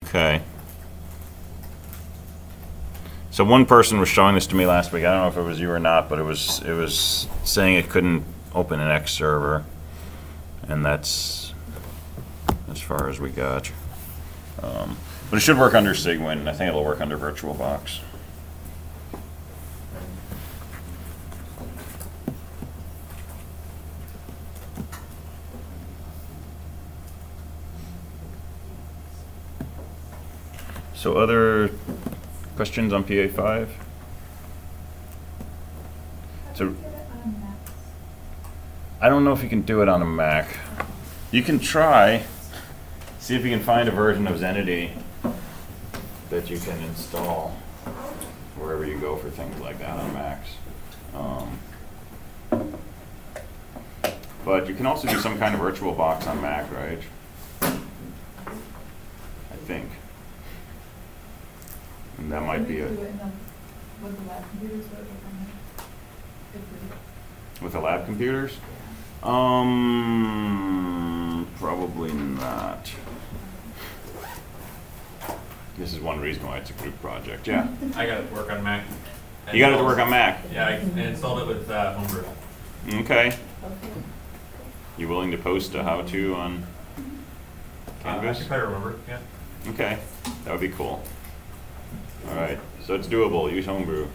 Okay. So one person was showing this to me last week. I don't know if it was you or not, but it was saying it couldn't open an X server, and that's as far as we got. But it should work under Cygwin, and I think it'll work under VirtualBox. So other questions on PA5? So I don't know if you can do it on a Mac. You can try, see if you can find a version of Zenity that you can install wherever you go for things like that on Macs. But you can also do some kind of VirtualBox on Mac, right? I think. And that might be a... With the lab computers? With the lab computers? Probably not. This is one reason why it's a group project. Yeah. I got it to work on Mac. You got it to work on Mac? Yeah, I installed it with Homebrew. Okay. You willing to post a how-to on Canvas? I can probably remember, yeah. Okay, that would be cool. All right, so it's doable. Use Homebrew.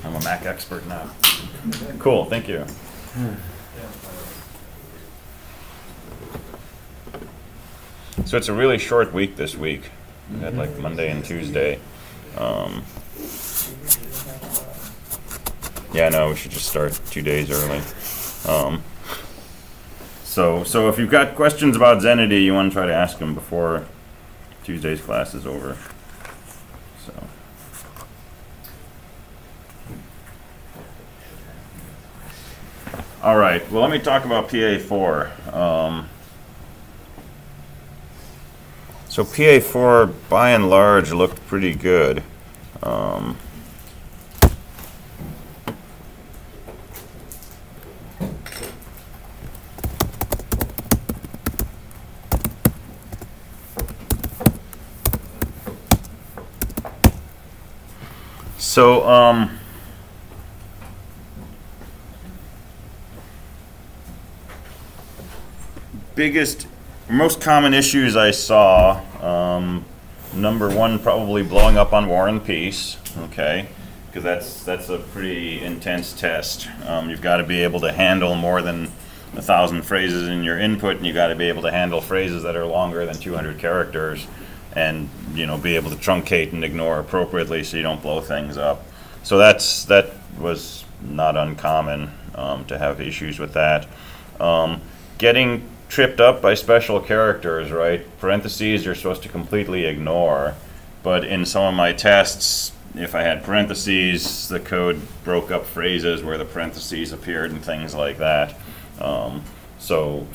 I'm a Mac expert now. Cool, thank you. So it's a really short week this week. We had like Monday and Tuesday. Yeah, no, we should just start 2 days early. So if you've got questions about Zenity, you want to try to ask them before Tuesday's class is over. So. All right, well, let me talk about PA4. So PA4, by and large, looked pretty good. So, most common issues I saw, number one, probably blowing up on War and Peace, okay, because that's a pretty intense test. You've got to be able to handle more than 1,000 phrases in your input, and you've got to be able to handle phrases that are longer than 200 characters, and be able to truncate and ignore appropriately so you don't blow things up. So that was not uncommon to have issues with that. Getting tripped up by special characters, right? Parentheses you're supposed to completely ignore, but in some of my tests, if I had parentheses, the code broke up phrases where the parentheses appeared and things like that. So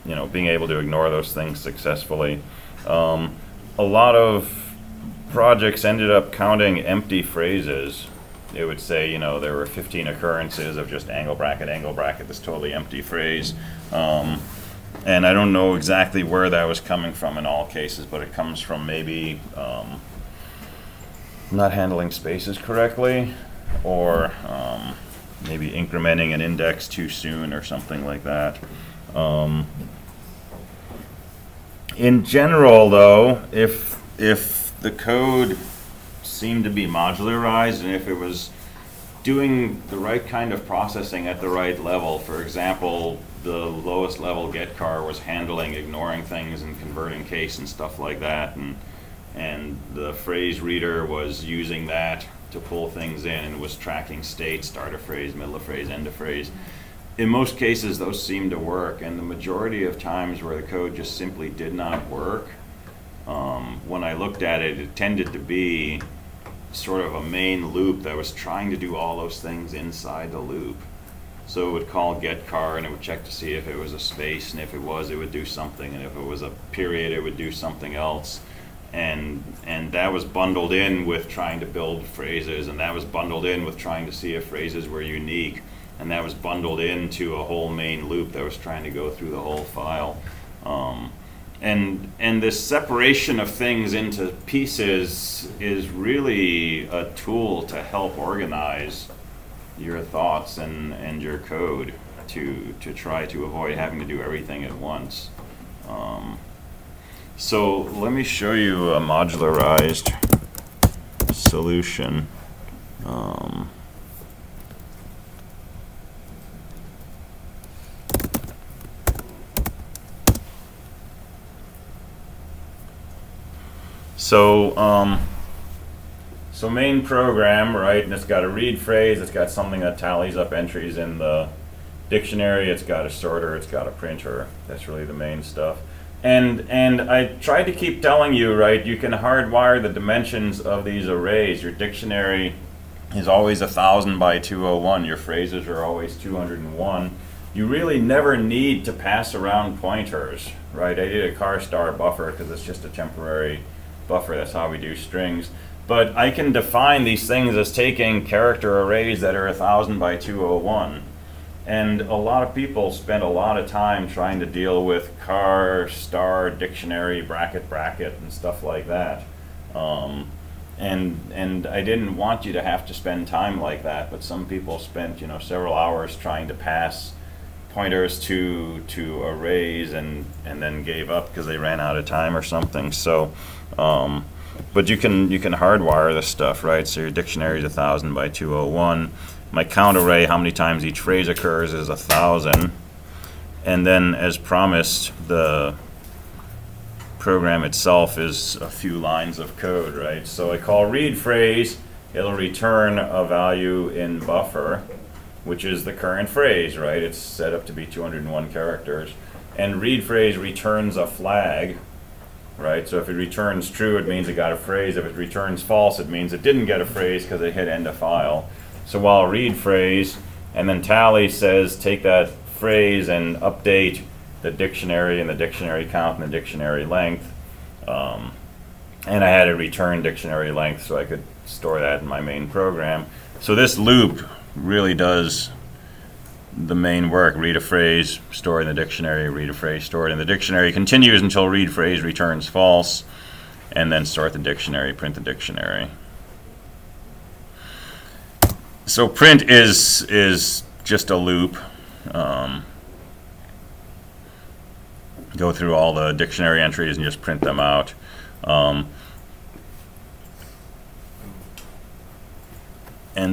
being able to ignore those things successfully. A lot of projects ended up counting empty phrases. It would say, there were 15 occurrences of just angle bracket, this totally empty phrase. And I don't know exactly where that was coming from in all cases, but it comes from maybe not handling spaces correctly, or maybe incrementing an index too soon or something like that. In general, though, if the code seemed to be modularized and if it was doing the right kind of processing at the right level, for example, the lowest level getChar was handling ignoring things and converting case and stuff like that, and the phrase reader was using that to pull things in and was tracking state, start of phrase, middle of phrase, end of phrase. In most cases, those seem to work, and the majority of times where the code just simply did not work, when I looked at it, it tended to be sort of a main loop that was trying to do all those things inside the loop. So it would call getChar and it would check to see if it was a space, and if it was, it would do something, and if it was a period, it would do something else. And that was bundled in with trying to build phrases, and that was bundled in with trying to see if phrases were unique, and that was bundled into a whole main loop that was trying to go through the whole file. And this separation of things into pieces is really a tool to help organize your thoughts and your code to try to avoid having to do everything at once. So let me show you a modularized solution. So main program, right, and it's got a read phrase, it's got something that tallies up entries in the dictionary, it's got a sorter, it's got a printer. That's really the main stuff. And I tried to keep telling you, right, you can hardwire the dimensions of these arrays. Your dictionary is always 1000 by 201. Your phrases are always 201. You really never need to pass around pointers, right? I did a char star buffer because it's just a temporary buffer. That's how we do strings. But I can define these things as taking character arrays that are 1000 by 201. And a lot of people spend a lot of time trying to deal with char, star, dictionary, bracket, and stuff like that. And I didn't want you to have to spend time like that, but some people spent, several hours trying to pass pointers to arrays and then gave up because they ran out of time or something. So, but you can hardwire this stuff, right? So your dictionary is 1000 by 201. My count array, how many times each phrase occurs, is 1000. And then, as promised, the program itself is a few lines of code, right? So I call read phrase, it'll return a value in buffer, which is the current phrase, right? It's set up to be 201 characters. And read phrase returns a flag, right? So if it returns true, it means it got a phrase. If it returns false, it means it didn't get a phrase because it hit end of file. So while read phrase, and then tally says take that phrase and update the dictionary and the dictionary count and the dictionary length. And I had a return dictionary length so I could store that in my main program. So this loop really does the main work. Read a phrase, store it in the dictionary, read a phrase, store it in the dictionary, continues until read phrase returns false, and then sort the dictionary, print the dictionary. So print is just a loop. Go through all the dictionary entries and just print them out. And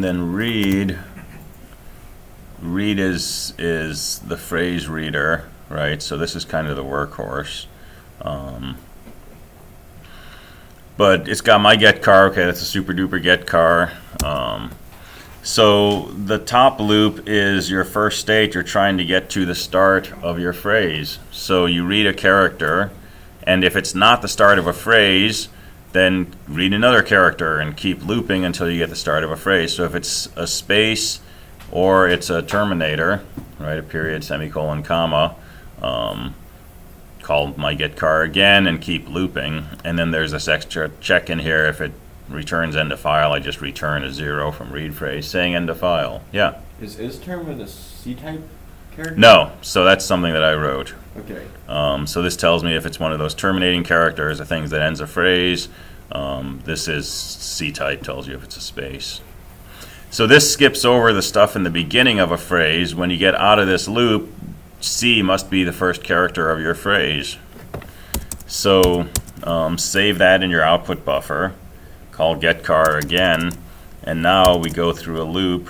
then read is the phrase reader, right? So this is kind of the workhorse. But it's got my get car. Okay, that's a super duper get car. So the top loop is your first state. You're trying to get to the start of your phrase. So you read a character, and if it's not the start of a phrase, then read another character and keep looping until you get the start of a phrase. So if it's a space or it's a terminator, right, a period, semicolon, comma, call my get car again and keep looping. And then there's this extra check in here. If it returns end of file, I just return a 0 from read phrase saying end of file. Yeah. Is term a C-type character? No, so that's something that I wrote. Okay. So this tells me if it's one of those terminating characters, the things that ends a phrase. This is C-type, tells you if it's a space. So this skips over the stuff in the beginning of a phrase. When you get out of this loop, C must be the first character of your phrase. So save that in your output buffer. Call getCar again, and now we go through a loop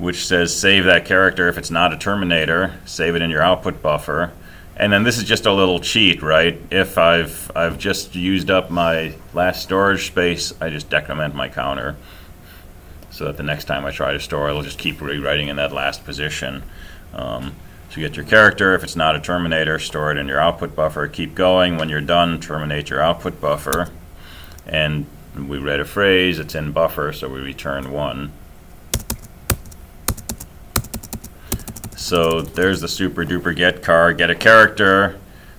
which says save that character if it's not a terminator, save it in your output buffer. And then this is just a little cheat, right? If I've just used up my last storage space, I just decrement my counter so that the next time I try to store, it'll just keep rewriting in that last position. So you get your character. If it's not a terminator, store it in your output buffer. Keep going. When you're done, terminate your output buffer. And we read a phrase. It's in buffer, so we return 1. So there's the super duper get car. Get a character.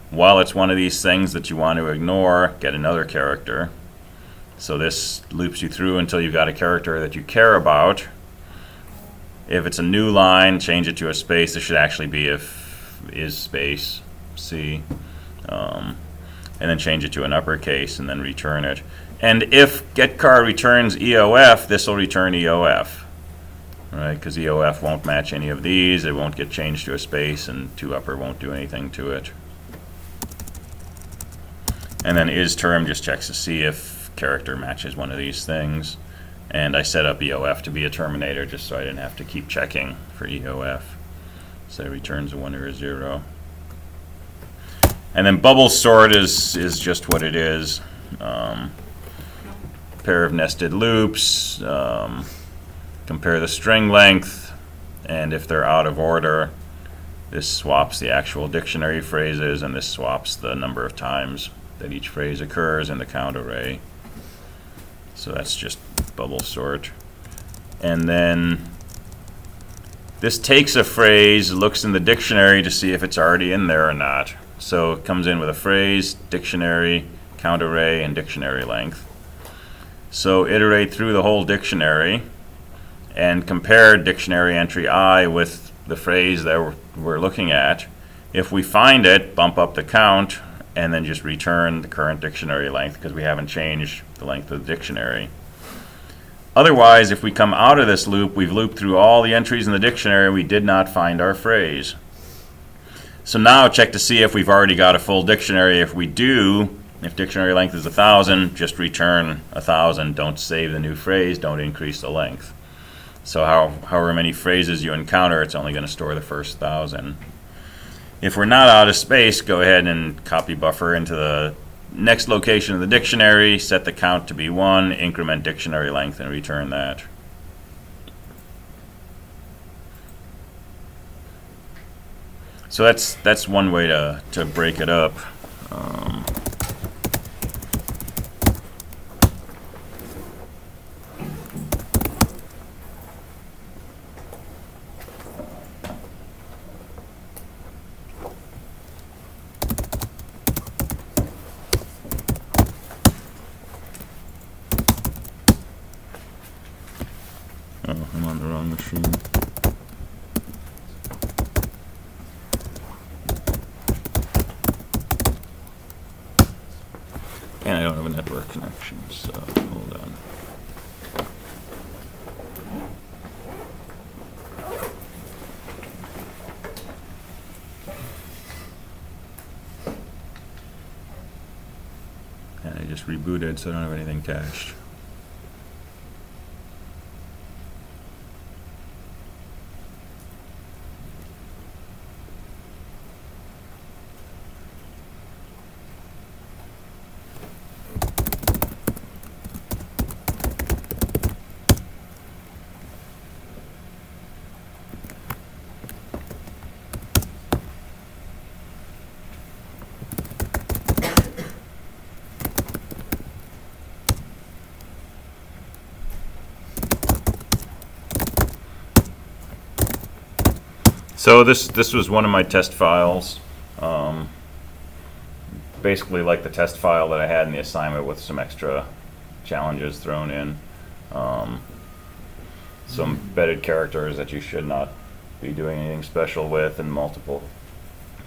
While it's one of these things that you want to ignore, get another character. So this loops you through until you've got a character that you care about. If it's a new line, change it to a space. This should actually be if is space. C, and then change it to an uppercase and then return it. And if getCar returns EOF, this will return EOF, right? Because EOF won't match any of these. It won't get changed to a space, and toUpper won't do anything to it. And then isTerm just checks to see if character matches one of these things. And I set up EOF to be a terminator just so I didn't have to keep checking for EOF. So it returns a 1 or a 0. And then bubble sort is just what it is. Pair of nested loops, compare the string length, and if they're out of order, this swaps the actual dictionary phrases, and this swaps the number of times that each phrase occurs in the count array. So that's just bubble sort. And then this takes a phrase, looks in the dictionary to see if it's already in there or not. So it comes in with a phrase, dictionary, count array, and dictionary length. So iterate through the whole dictionary and compare dictionary entry I with the phrase that we're looking at. If we find it, bump up the count and then just return the current dictionary length because we haven't changed the length of the dictionary. Otherwise, if we come out of this loop, we've looped through all the entries in the dictionary, we did not find our phrase. So now check to see if we've already got a full dictionary. If we do, if dictionary length is 1,000, just return 1,000. Don't save the new phrase. Don't increase the length. So however many phrases you encounter, it's only going to store the first 1,000. If we're not out of space, go ahead and copy buffer into the next location of the dictionary, set the count to be 1, increment dictionary length, and return that. So that's one way to break it up. Oh, I'm on the wrong machine. And I don't have a network connection, so hold on. And I just rebooted, so I don't have anything cached. So this was one of my test files, basically like the test file that I had in the assignment with some extra challenges thrown in, some embedded characters that you should not be doing anything special with, and multiple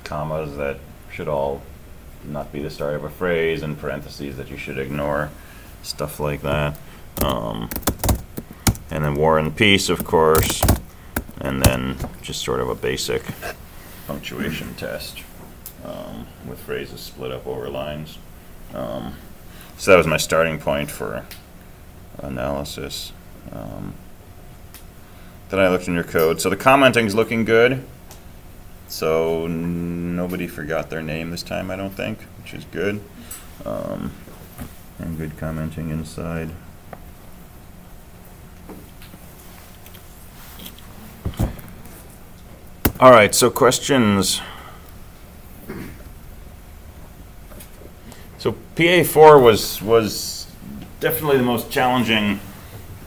commas that should all not be the start of a phrase, and parentheses that you should ignore, stuff like that. And then War and Peace, of course. And then just sort of a basic punctuation test with phrases split up over lines. So that was my starting point for analysis. Then I looked in your code. So the commenting's looking good. So nobody forgot their name this time, I don't think, which is good. And good commenting inside. All right, so questions. So PA4 was definitely the most challenging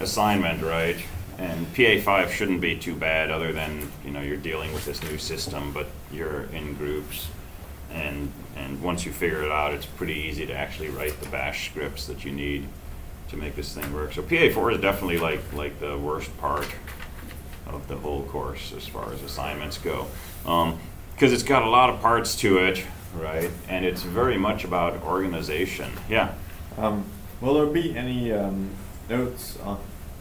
assignment, right? And PA5 shouldn't be too bad, other than, you know, you're dealing with this new system, but you're in groups, and once you figure it out, it's pretty easy to actually write the bash scripts that you need to make this thing work. So PA4 is definitely like the worst part of the whole course as far as assignments go. because it's got a lot of parts to it, right? And it's very much about organization. Yeah. Will there be any notes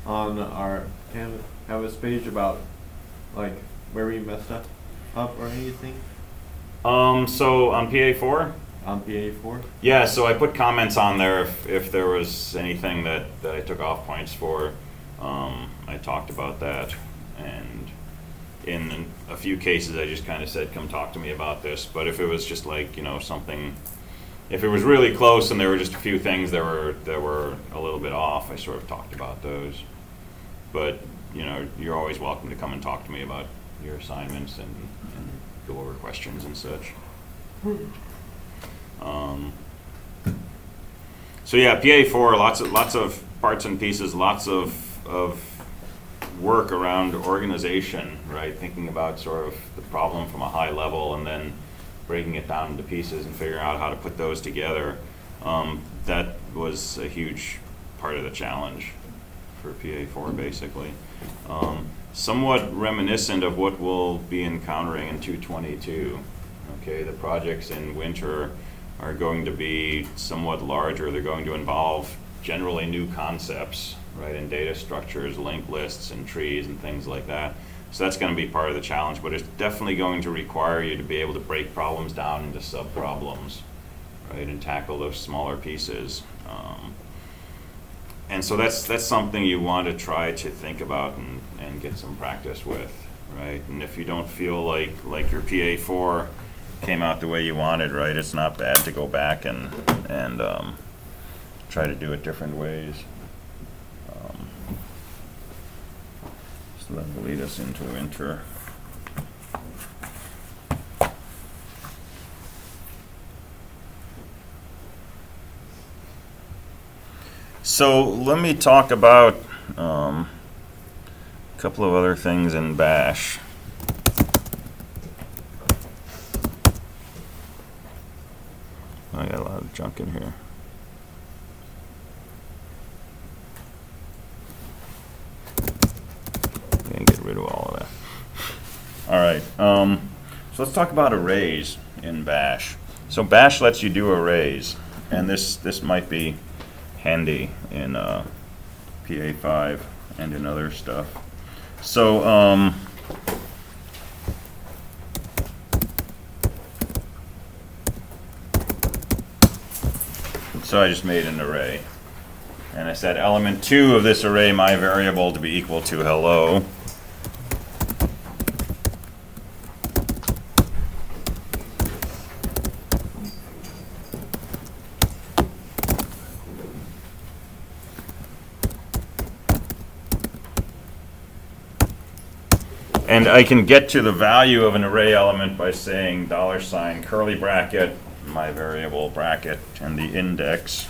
on our Canvas page about like where we messed up or anything So on PA4? on PA4? Yeah, so I put comments on there if there was anything that I took off points for. I talked about that, and in a few cases I just kind of said, come talk to me about this. But if it was just like, you know, something, if it was really close and there were just a few things that were a little bit off, I sort of talked about those. But, you know, you're always welcome to come and talk to me about your assignments and go over questions and such. So yeah, PA4, lots of parts and pieces, lots of work around organization, right? Thinking about sort of the problem from a high level and then breaking it down into pieces and figuring out how to put those together. That was a huge part of the challenge for PA4, basically. Somewhat reminiscent of what we'll be encountering in 222. Okay, the projects in winter are going to be somewhat larger. They're going to involve generally new concepts, right, in data structures, linked lists and trees and things like that. So that's going to be part of the challenge, but it's definitely going to require you to be able to break problems down into sub-problems, right, and tackle those smaller pieces. And so that's something you want to try to think about and get some practice with, right? And if you don't feel like your PA4 came out the way you wanted, right, it's not bad to go back and try to do it different ways. So that will lead us into winter. So let me talk about a couple of other things in Bash. I got a lot of junk in here. I'm gonna get rid of all of that. All right, so let's talk about arrays in Bash. So Bash lets you do arrays, and this might be handy in PA5 and in other stuff. So so I just made an array, and I said element 2 of this array, my variable, to be equal to hello. And I can get to the value of an array element by saying $ curly bracket, my variable bracket, and the index.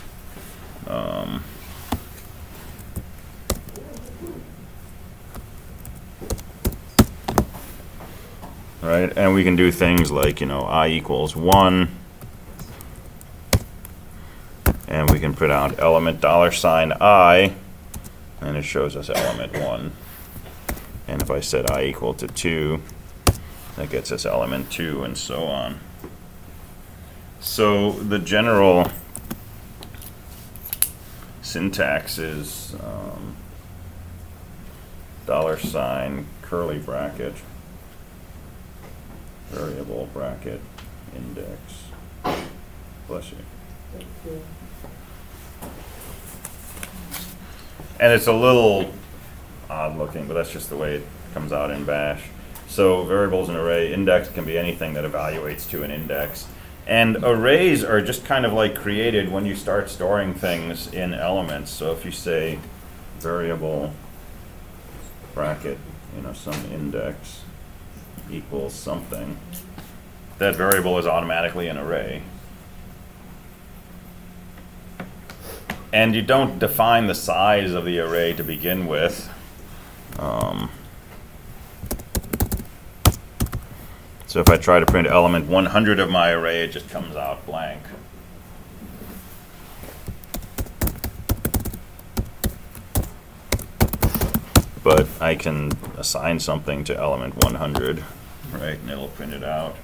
Right, and we can do things like, you know, I equals 1, and we can put out element $I, and it shows us element 1. And if I said I equal to 2, that gets us element 2, and so on. So the general syntax is $ curly bracket, variable bracket, index. Bless you. And it's a little odd looking, but that's just the way it comes out in Bash. So variables in array, index can be anything that evaluates to an index. And arrays are just kind of like created when you start storing things in elements. So if you say variable bracket, you know, some index equals something, that variable is automatically an array. And you don't define the size of the array to begin with. So if I try to print element 100 of my array, it just comes out blank. But I can assign something to element 100, right, and it'll print it out.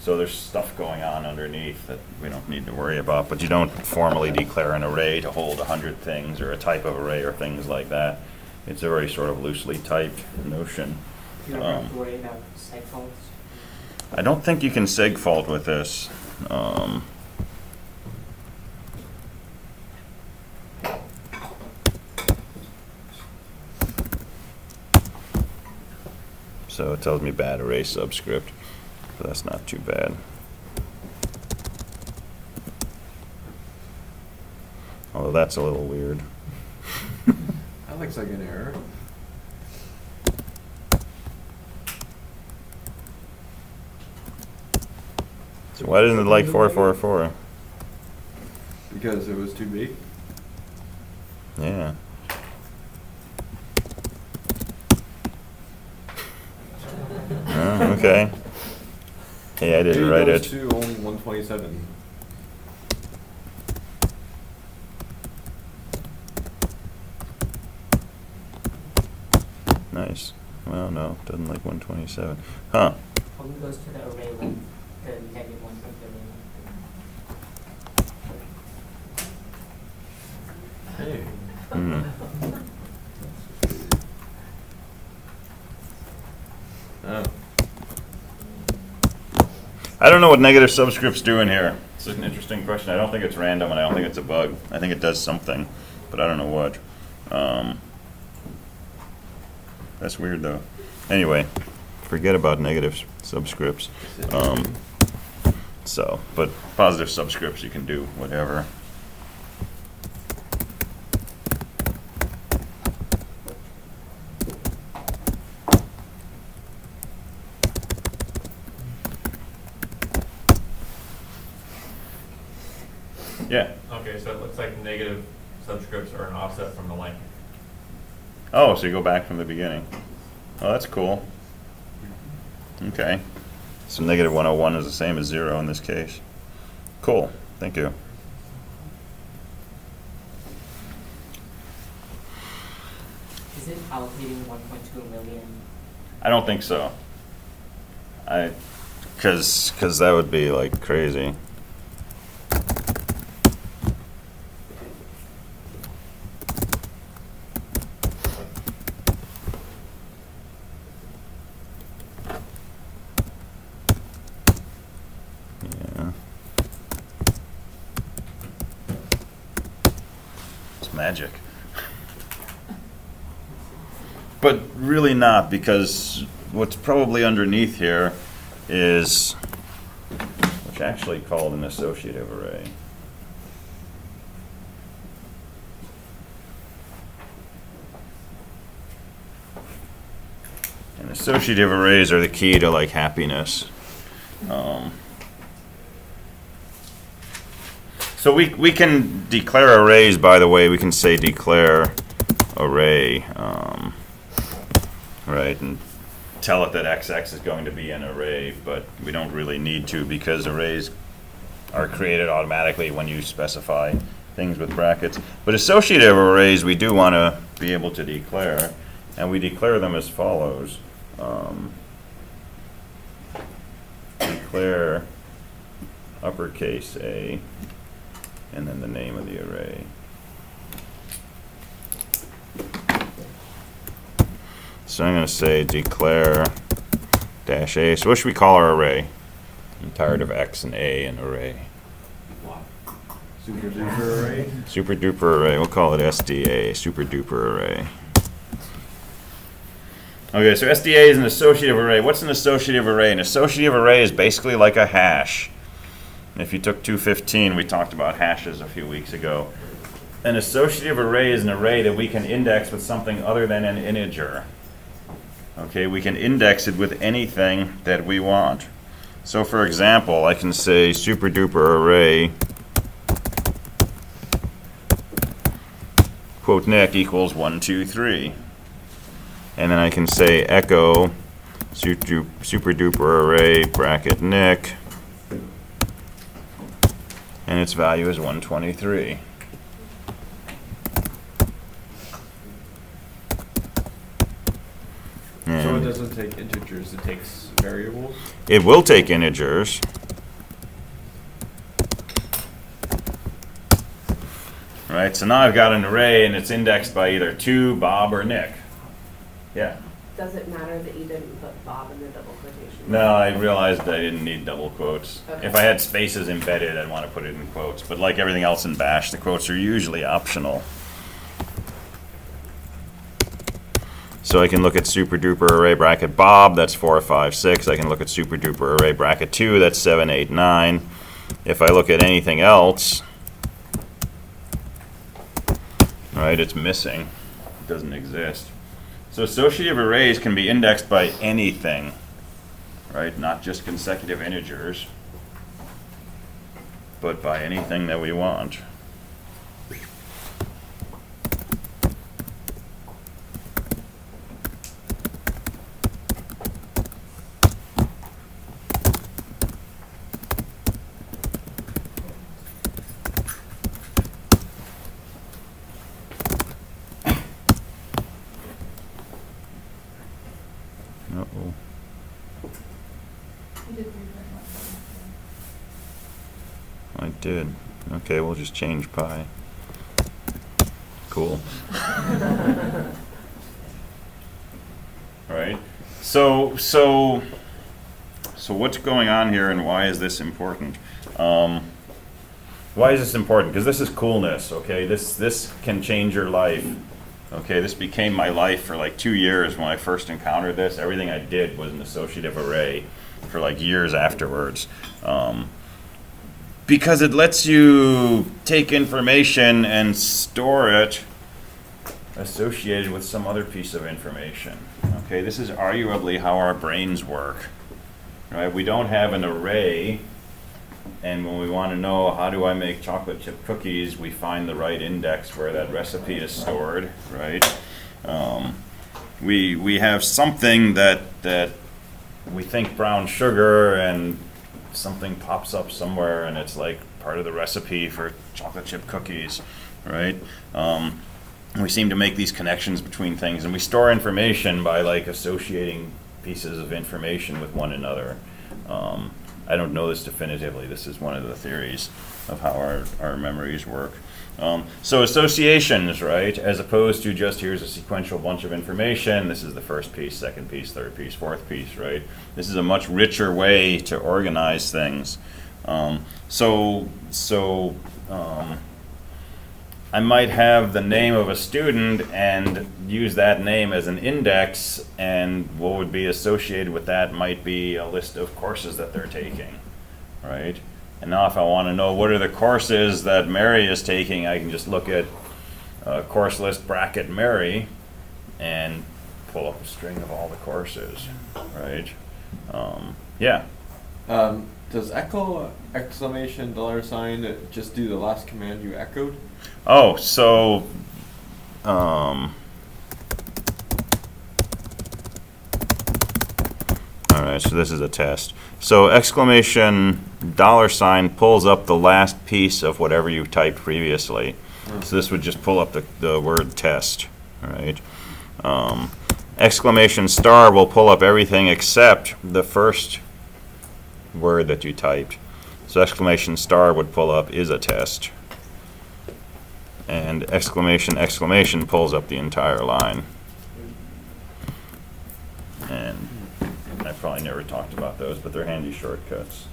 So there's stuff going on underneath that we don't need to worry about, but you don't formally declare an array to hold 100 things or a type of array or things like that. It's a very sort of loosely typed notion. You don't have to worry about segfaults. I don't think you can segfault with this. So it tells me bad array subscript, but that's not too bad. Although that's a little weird. That looks like an error. So why doesn't it like 444? Because it was too big. Yeah. Oh, okay. Hey, I didn't write it. To only 127. Nice. Well, no, doesn't like 127. Huh. Only goes to the array length, the negative one from the array length. Hey. Hmm. Oh. I don't know what negative subscripts do in here. It's an interesting question. I don't think it's random, and I don't think it's a bug. I think it does something, but I don't know what. That's weird, though. Anyway, forget about negative subscripts. But positive subscripts, you can do whatever. Yeah. Okay, so it looks like negative subscripts are an offset from the length. Oh, so you go back from the beginning. Oh, that's cool. Okay. So negative 101 is the same as 0 in this case. Cool. Thank you. Is it allocating 1.2 million? I don't think so. Because that would be like crazy. Yeah. It's magic. But really not, because what's probably underneath here is what's actually called an associative array. And associative arrays are the key to like happiness. So we can declare arrays, by the way. We can say declare array, right, and tell it that XX is going to be an array, but we don't really need to, because arrays are created automatically when you specify things with brackets. But associative arrays we do want to be able to declare, and we declare them as follows. Declare uppercase A, and then the name of the array. So I'm going to say declare dash A. So what should we call our array? I'm tired of X and A and array. Super duper array. Super duper array. We'll call it SDA, super duper array. Okay, so SDA is an associative array. What's an associative array? An associative array is basically like a hash. If you took 215, we talked about hashes a few weeks ago. An associative array is an array that we can index with something other than an integer. Okay, we can index it with anything that we want. So for example, I can say super duper array quote Nick equals 1, 2, 3. And then I can say echo super duper array bracket Nick, and its value is 123. So it doesn't doesn't take integers, it takes variables. It will take integers. Right, so now I've got an array and it's indexed by either 2, Bob, or Nick. Yeah. Does it matter that you didn't put Bob in the double quotation? No, I realized I didn't need double quotes. Okay. If I had spaces embedded, I'd want to put it in quotes. But like everything else in Bash, the quotes are usually optional. So I can look at super duper array bracket Bob, that's 4, 5, 6. I can look at super duper array bracket 2, that's 7, 8, 9. If I look at anything else, right, it's missing. It doesn't exist. So associative arrays can be indexed by anything, right? Not just consecutive integers, but by anything that we want. Uh-oh. You did 3.1. I did. Okay, we'll just change pi. Cool. Right. So what's going on here, and why is this important? Why is this important? Because this is coolness. Okay, this can change your life. Okay, this became my life for like 2 years when I first encountered this. Everything I did was an associative array for like years afterwards. Because it lets you take information and store it associated with some other piece of information. Okay, this is arguably how our brains work. Right? We don't have an array, and when we want to know how do I make chocolate chip cookies, we find the right index where that recipe is stored, right? We have something that we think brown sugar, and something pops up somewhere and it's like part of the recipe for chocolate chip cookies, right? We seem to make these connections between things, and we store information by like associating pieces of information with one another. I don't know this definitively. This is one of the theories of how our memories work. So associations, right, as opposed to just here's a sequential bunch of information, this is the first piece, second piece, third piece, fourth piece, right? This is a much richer way to organize things. I might have the name of a student and use that name as an index, and what would be associated with that might be a list of courses that they're taking, right? And now if I want to know what are the courses that Mary is taking, I can just look at course list bracket Mary and pull up a string of all the courses, right? Yeah. Does echo exclamation $sign just do the last command you echoed? Oh, so all right, so this is a test. So exclamation $sign pulls up the last piece of whatever you typed previously. So this would just pull up the word test, all right? Exclamation star will pull up everything except the first word that you typed. So exclamation star would pull up is a test. And exclamation exclamation pulls up the entire line. And I probably never talked about those, but they're handy shortcuts.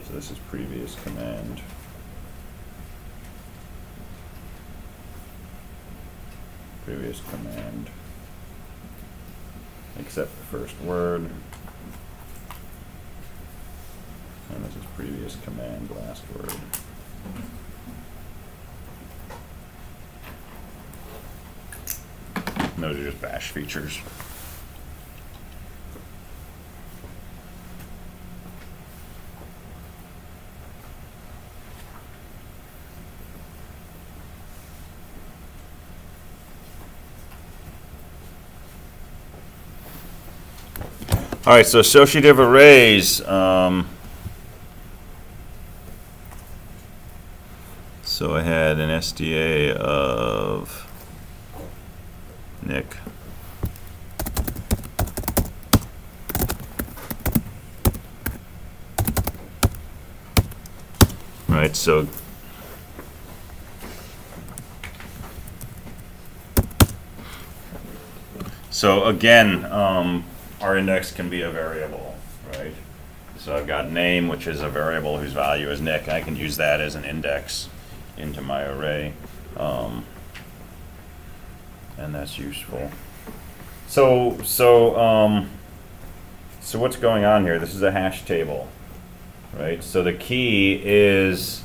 So this is previous command. Previous command. Except the first word. And this is previous command, last word. And those are just bash features. All right, so associative arrays. So I had an SDA of Nick. Right, so again, our index can be a variable, right? So I've got name, which is a variable whose value is Nick. I can use that as an index into my array, and that's useful. So what's going on here? This is a hash table, right? So the key is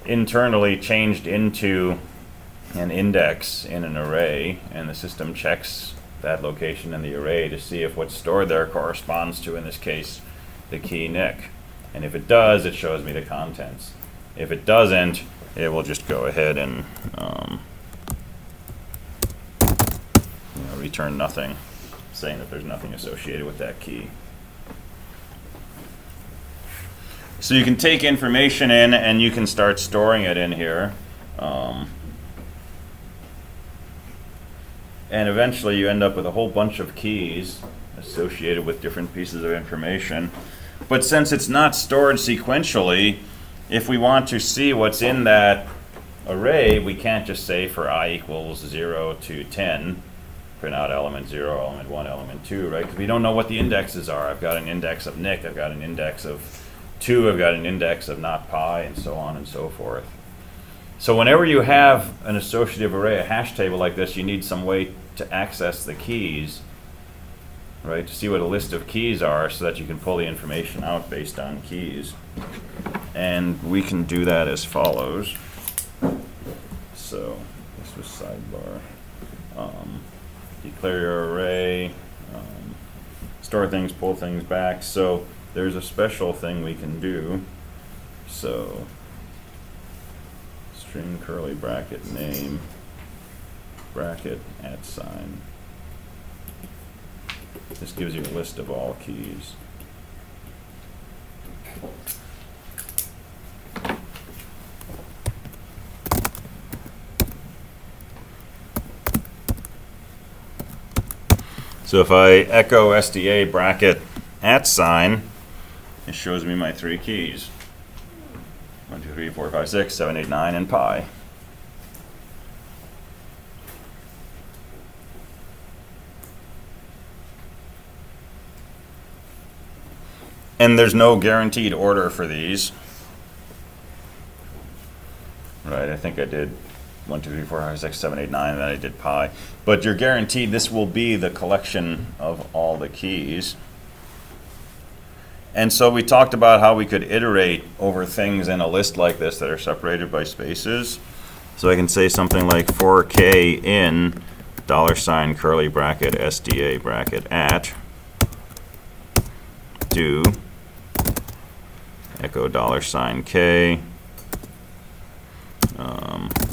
internally changed into an index in an array, and the system checks that location in the array to see if what's stored there corresponds to, in this case, the key Nick. And if it does, it shows me the contents. If it doesn't, it will just go ahead and return nothing, saying that there's nothing associated with that key. So you can take information in and you can start storing it in here. And eventually you end up with a whole bunch of keys associated with different pieces of information. But since it's not stored sequentially, if we want to see what's in that array, we can't just say for I equals 0 to 10, print out element 0, element 1, element 2, right? Because we don't know what the indexes are. I've got an index of Nick, I've got an index of 2, I've got an index of not pi, and so on and so forth. So whenever you have an associative array, a hash table like this, you need some way to access the keys, right? To see what a list of keys are so that you can pull the information out based on keys. And we can do that as follows. So this was sidebar. Declare your array, store things, pull things back. So there's a special thing we can do. So string curly bracket name bracket @sign. This gives you a list of all keys. So if I echo SDA bracket @sign, it shows me my 3 keys. 1, 2, 3, 4, 5, 6, 7, 8, 9, and pi. And there's no guaranteed order for these. Right, I think I did 1, 2, 3, 4, 5, 6, 7, 8, 9, and then I did pi. But you're guaranteed this will be the collection of all the keys. And so we talked about how we could iterate over things in a list like this that are separated by spaces. So I can say something like for k in $ curly bracket SDA bracket @ do echo $k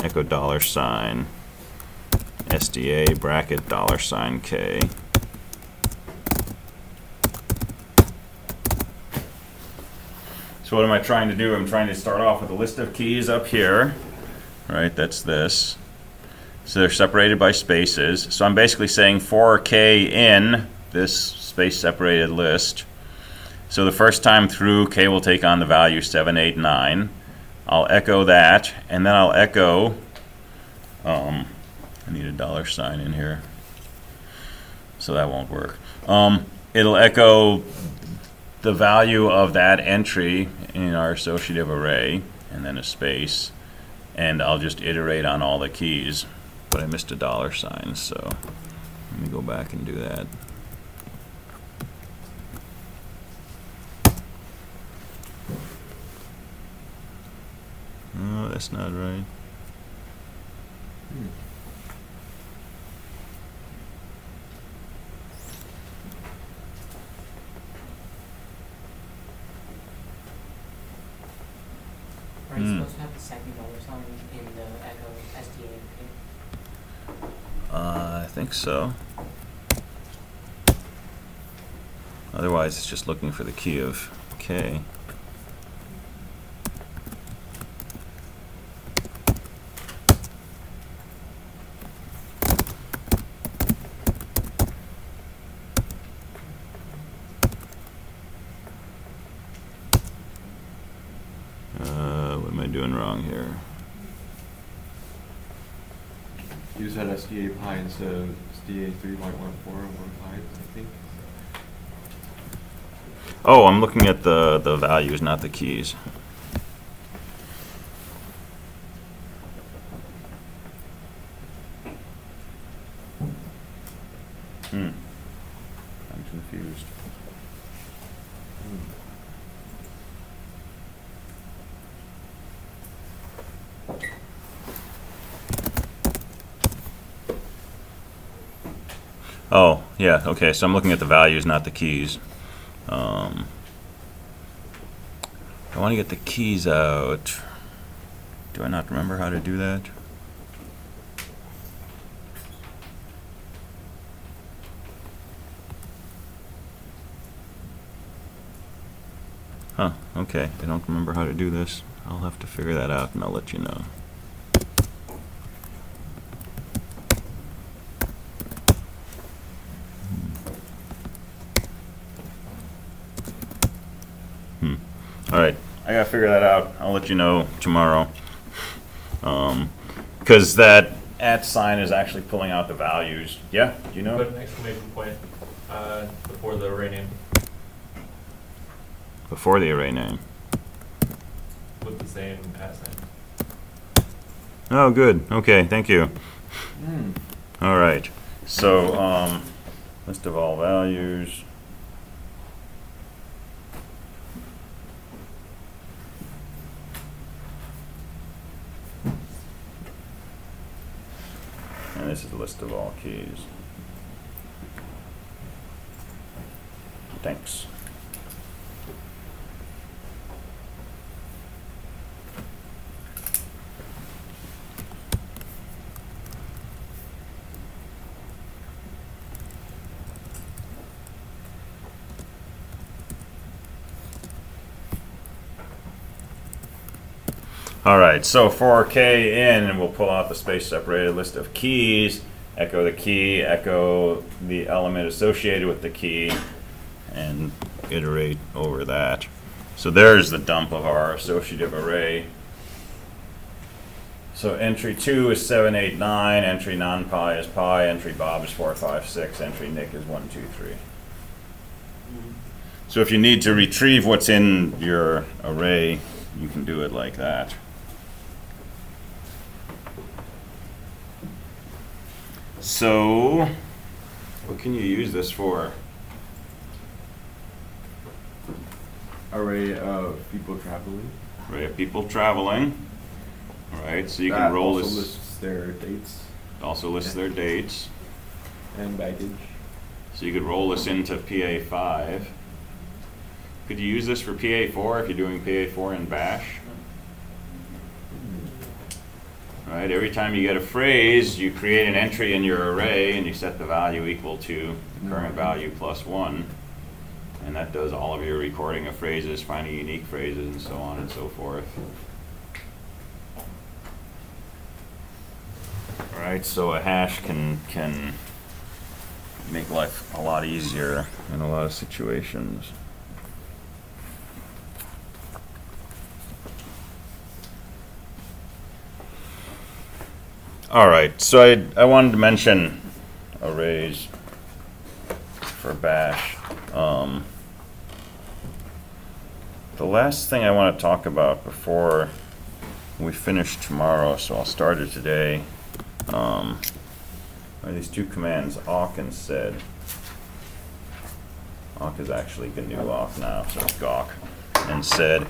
echo $ SDA bracket $k. So what am I trying to do? I'm trying to start off with a list of keys up here, right? That's this. So they're separated by spaces. So I'm basically saying for k in this space separated list. So the first time through, k will take on the value 7, 8, 9. I'll echo that, and then I'll echo, I need a $ in here, so that won't work. It'll echo the value of that entry in our associative array, and then a space, and I'll just iterate on all the keys. But I missed a $, so let me go back and do that. Oh, that's not right. Are you supposed to have the second $ in the echo SDA? I think so. Otherwise, it's just looking for the key of k. doing wrong here? You said SDA pi instead of SDA 3.1415, I think. Oh, I'm looking at the values, not the keys. I'm confused. Oh, yeah, okay, so I'm looking at the values, not the keys. I want to get the keys out. Do I not remember how to do that? Huh, okay, I don't remember how to do this. I'll have to figure that out and I'll let you know. All right, I gotta figure that out. I'll let you know tomorrow. Because that @ sign is actually pulling out the values. Yeah, do you know? Put an exclamation point before the array name Before the array name. with the same @ sign. Oh, good. Okay, thank you. All right. So, list of all values. And this is a list of all keys. Thanks. All right, so for k in, we'll pull out the space-separated list of keys, echo the key, echo the element associated with the key, and iterate over that. So there's the dump of our associative array. So entry 2 is 7, 8, 9, entry non-pi is pi, entry Bob is 4, 5, 6, entry Nick is 1, 2, 3. So if you need to retrieve what's in your array, you can do it like that. So, what can you use this for? Array of people traveling. Array of people traveling. All right, so you That can roll also this. lists their dates Also lists their dates. and baggage. So you could roll this into PA5. Could you use this for PA4 if you're doing PA4 in Bash? All right, every time you get a phrase, you create an entry in your array and you set the value equal to the current value plus 1. And that does all of your recording of phrases, finding unique phrases, and so on and so forth. All right, so a hash can make life a lot easier in a lot of situations. All right, so I wanted to mention arrays for Bash. The last thing I want to talk about before we finish tomorrow, so I'll start it today, are these two commands, awk and sed. Awk is actually GNU awk now, so it's gawk and sed.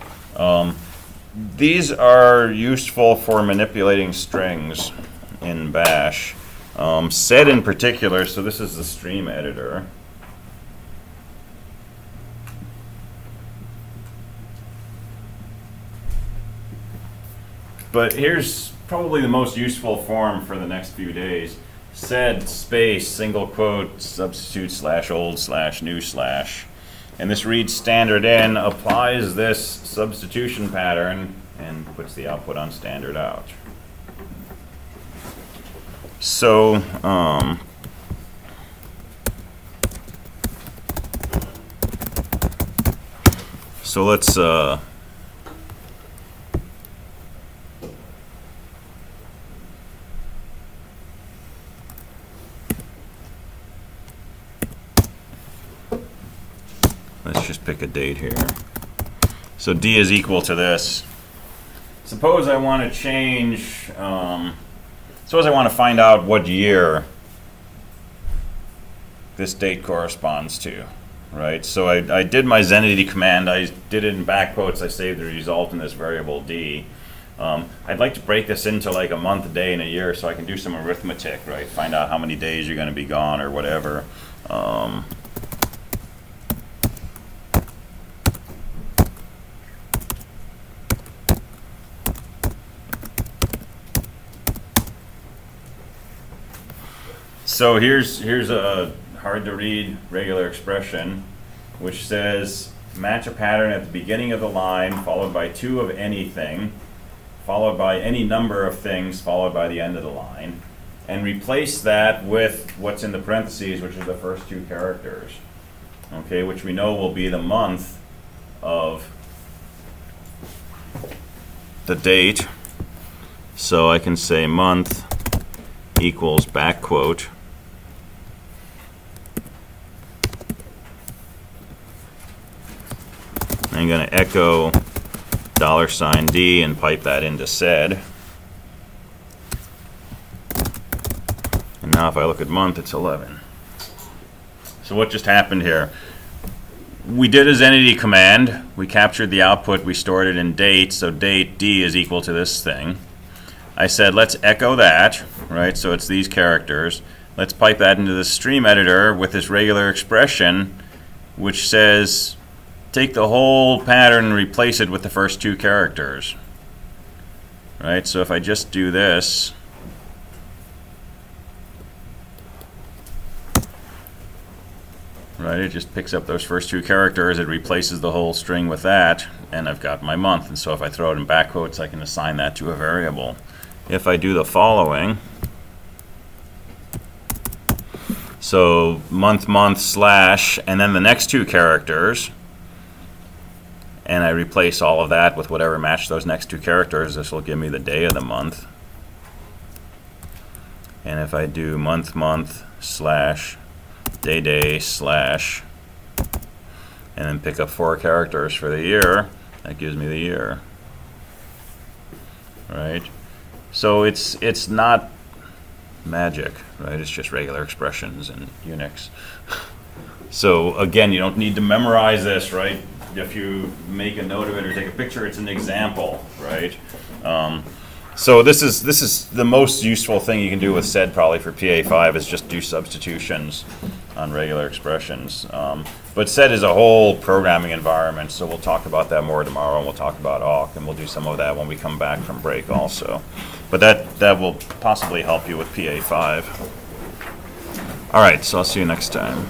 These are useful for manipulating strings in Bash. Sed in particular, so this is the stream editor. But here's probably the most useful form for the next few days. Sed space single quote substitute slash old slash new slash. And this reads standard in, applies this substitution pattern, and puts the output on standard out. So, let's just pick a date here. So D is equal to this. Suppose I want to change, suppose I want to find out what year this date corresponds to, right? So I did my Zenity command, I did it in back quotes, I saved the result in this variable D. I'd like to break this into like a month, a day, and a year so I can do some arithmetic, right? Find out how many days you're going to be gone or whatever. So here's a hard to read regular expression which says match a pattern at the beginning of the line followed by 2 of anything followed by any number of things followed by the end of the line, and replace that with what's in the parentheses, which is the first 2 characters, okay, which we know will be the month of the date. So I can say month equals back quote I'm going to echo $D and pipe that into sed. And now if I look at month, it's 11. So what just happened here? We did a Zenity command. We captured the output. We stored it in date. So date D is equal to this thing. I said, let's echo that, right? So it's these characters. Let's pipe that into the stream editor with this regular expression, which says, take the whole pattern and replace it with the first 2 characters. Right? So if I just do this, right, it just picks up those first 2 characters, it replaces the whole string with that, and I've got my month. And so if I throw it in back quotes, I can assign that to a variable. If I do the following, so month slash, and then the next 2 characters, and I replace all of that with whatever matched those next 2 characters, this will give me the day of the month. And if I do month slash day slash, and then pick up 4 characters for the year, that gives me the year. Right? So it's not magic, right? It's just regular expressions in Unix. So again, you don't need to memorize this, right? If you make a note of it or take a picture, it's an example, right? So this is the most useful thing you can do with sed probably for PA5 is just do substitutions on regular expressions. But sed is a whole programming environment, so we'll talk about that more tomorrow, and we'll talk about awk, and we'll do some of that when we come back from break also. But that will possibly help you with PA5. All right, so I'll see you next time.